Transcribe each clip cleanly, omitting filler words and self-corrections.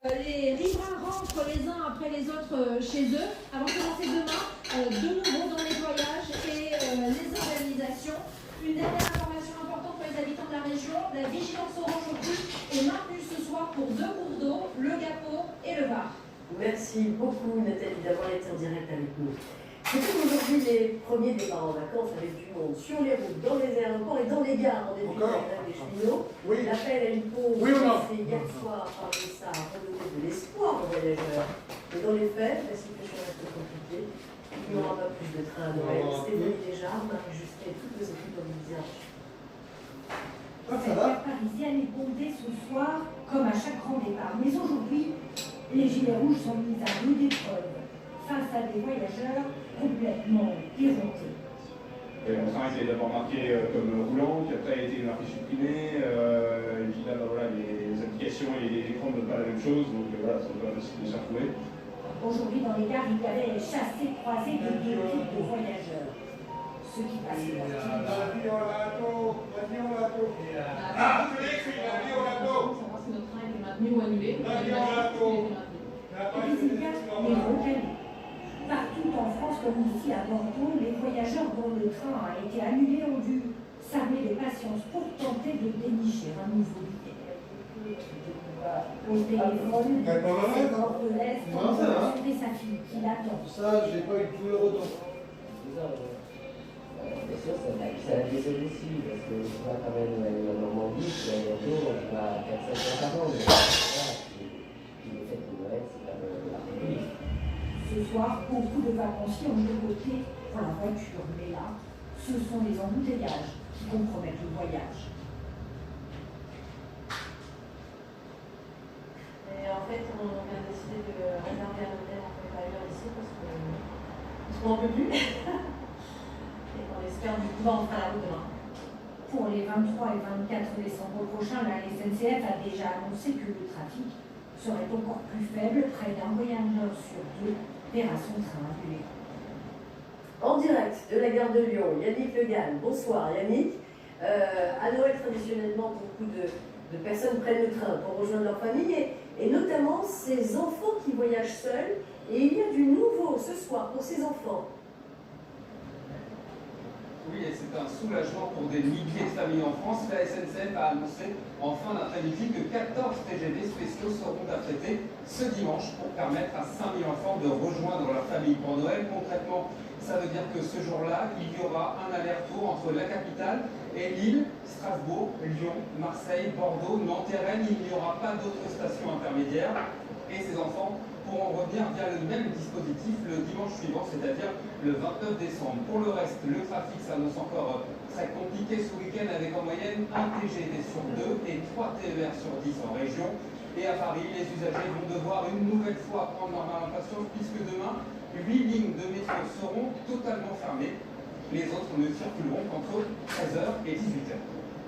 Les riverains rentrent les uns après les autres chez eux. Avant de commencer demain, de nouveau dans les voyages et les organisations. Une dernière information importante pour les habitants de la région, la vigilance orange au plus est maintenue ce soir pour 2 cours d'eau, le Gapot et le Var. Merci beaucoup Nathalie d'avoir été en direct avec nous. C'était aujourd'hui les premiers départs en vacances avec du monde sur les routes, dans les aéroports et dans les gares en début de la grève des cheminots. Oui. L'appel à une pause lancé hier soir par ça a redonné de l'espoir aux voyageurs. Mais dans les faits, la situation reste compliquée. Il n'y aura pas plus de trains à Noël. Stéphanie Desjardins, Marie-Justin et toutes nos équipes mobilisées. Cette gare parisienne est bondée ce soir comme à chaque grand départ. Mais aujourd'hui, les gilets rouges sont mis à rude épreuve face à des voyageurs complètement éreintés. Mon train était d'abord marqué comme roulant, puis après a été marqué supprimé. Et puis là, voilà, les applications et les écrans ne donnent pas la même chose, donc voilà, c'est pas facile de s'y retrouver. Aujourd'hui, dans les gares, il y avait chassé, croisé de 2 types de voyageurs. Ceux qui passaient leur Si notre train était maintenu ou annulé. Et puis il y a les recalés. Partout en France, comme ici à Bordeaux, les voyageurs dont le train a été annulé ont dû s'armer de patience pour tenter de dénicher un nouveau billet. Au téléphone, c'est Bordelaise pour rassurer sa fille qui l'attend. Ça, j'ai pas eu tout le retour. Bien sûr, ça la désole aussi, parce que je vois quand même en Normandie, puis à bientôt, on va à 400 par an. Puis le fait de Noël, c'est quand même particulier. Ce soir, beaucoup de vacanciers ont opté pour la voiture, mais là, ce sont les embouteillages qui compromettent le voyage. Et en fait, on vient décider de réserver un hôtel en fait ailleurs ici parce qu'on n'en peut plus. Et on espère du coup on fera la route demain. Pour les 23 et 24 décembre prochains, la SNCF a déjà annoncé que le trafic serait encore plus faible. Près d'un voyageur sur 2 verra son train annulé. En direct de la gare de Lyon, Yannick Le Gall. Bonsoir Yannick. À Noël, traditionnellement, beaucoup de personnes prennent le train pour rejoindre leur famille et notamment ces enfants qui voyagent seuls. Et il y a du nouveau ce soir pour ces enfants. Oui, et c'est un soulagement pour des milliers de familles en France. La SNCF a annoncé en fin d'après-midi que 14 TGV spéciaux seront affrétés ce dimanche pour permettre à 5000 enfants de rejoindre leur famille pour Noël. Concrètement, ça veut dire que ce jour-là, il y aura un aller-retour entre la capitale et Lille, Strasbourg, Lyon, Marseille, Bordeaux, Nantes et Rennes. Il n'y aura pas d'autres stations intermédiaires et ces enfants pourront revenir via le même dispositif le dimanche suivant, c'est-à-dire le 29 décembre. Pour le reste, le trafic s'annonce encore très compliqué ce week-end avec en moyenne un TGV sur 2 et 3 TER sur 10 en région. Et à Paris, les usagers vont devoir une nouvelle fois prendre leur mal en patience puisque demain, 8 lignes de métro seront totalement fermées. Les autres ne circuleront qu'entre 13h et 18h.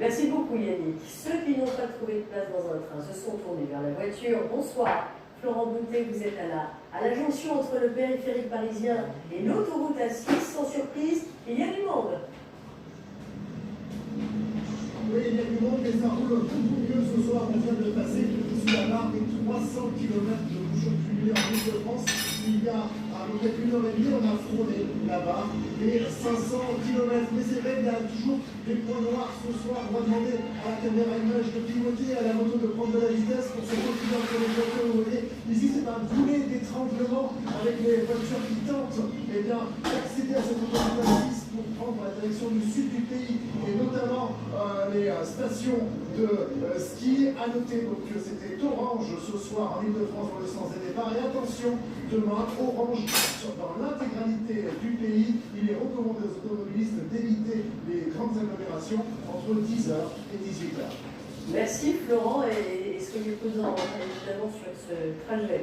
Merci beaucoup Yannick. Ceux qui n'ont pas trouvé de place dans un train se sont tournés vers la voiture. Bonsoir. Florent Boutet, vous êtes à la jonction entre le périphérique parisien et l'autoroute A6. Sans surprise, il y a du monde. Oui, il y a du monde, mais ça roule beaucoup mieux ce soir. On vient de passer sous la barre des 300 km de bouchons cumulés en Ile-de-France. Il y a à peu près 1h30, on a frôlé la barre des 500 km. Mais c'est vrai, il y a toujours des points noirs ce soir. On va demander à la caméra image de piloter, à la moto de prendre de la vitesse pour se retrouver entre les voitures. Vous voyez, ici c'est un boulet d'étranglement avec les voitures qui tentent d'accéder à cette autoroute A6 pour prendre la direction du sud du pays et notamment les stations de ski. À noter donc que c'était orange ce soir en Ile-de-France dans le sens des départs. Et attention, demain, orange dans l'intégralité du pays. Il est recommandé aux automobilistes d'éviter les grandes agglomérations entre 10h et 18h. Merci Florent et soyez prudents évidemment sur ce trajet.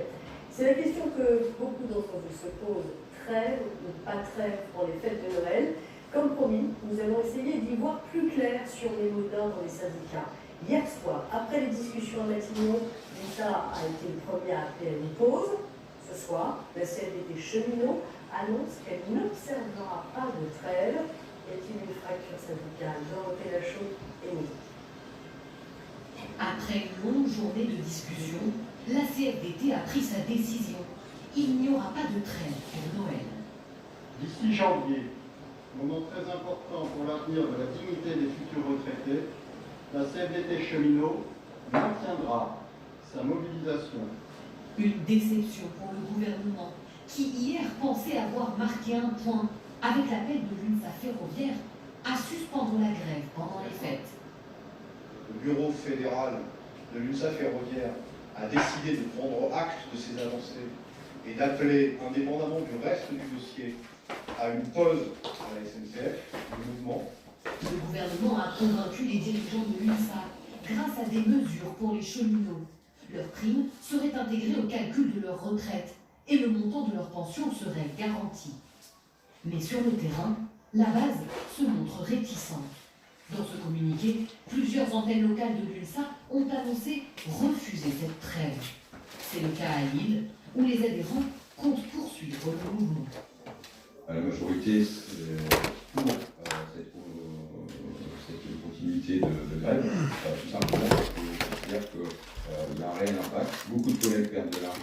C'est la question que beaucoup d'entre vous se posent. Trêve ou pas trêve pour les fêtes de Noël. Comme promis, nous allons essayer d'y voir plus clair sur les mots d'ordre des syndicats. Hier soir, après les discussions à Matignon, l'État a été le premier à appeler à une pause. Ce soir, la CFDT Cheminot annonce qu'elle n'observera pas de trêve. Y a-t-il une fracture syndicale? Dorothée Lachaud et nous. Après une longue journée de discussion, la CFDT a pris sa décision. Il n'y aura pas de trêve pour Noël. D'ici janvier, moment très important pour l'avenir de la dignité des futurs retraités, la CFDT cheminot maintiendra sa mobilisation. Une déception pour le gouvernement qui hier pensait avoir marqué un point avec l'appel de l'UNSA ferroviaire à suspendre la grève pendant les fêtes. Le bureau fédéral de l'UNSA ferroviaire a décidé de prendre acte de ces avancées et d'appeler, indépendamment du reste du dossier, à une pause à la SNCF, du mouvement. Le gouvernement a convaincu les dirigeants de l'UNSA grâce à des mesures pour les cheminots. Leurs primes seraient intégrées au calcul de leur retraite et le montant de leur pension serait garanti. Mais sur le terrain, la base se montre réticente. Dans ce communiqué, plusieurs antennes locales de l'UNSA ont annoncé refuser cette trêve. C'est le cas à Lille, où les adhérents comptent poursuivre le mouvement. La majorité pour cette continuité de grève, tout simplement parce qu'on considère qu'il y a un réel impact. Beaucoup de collègues perdent de l'argent.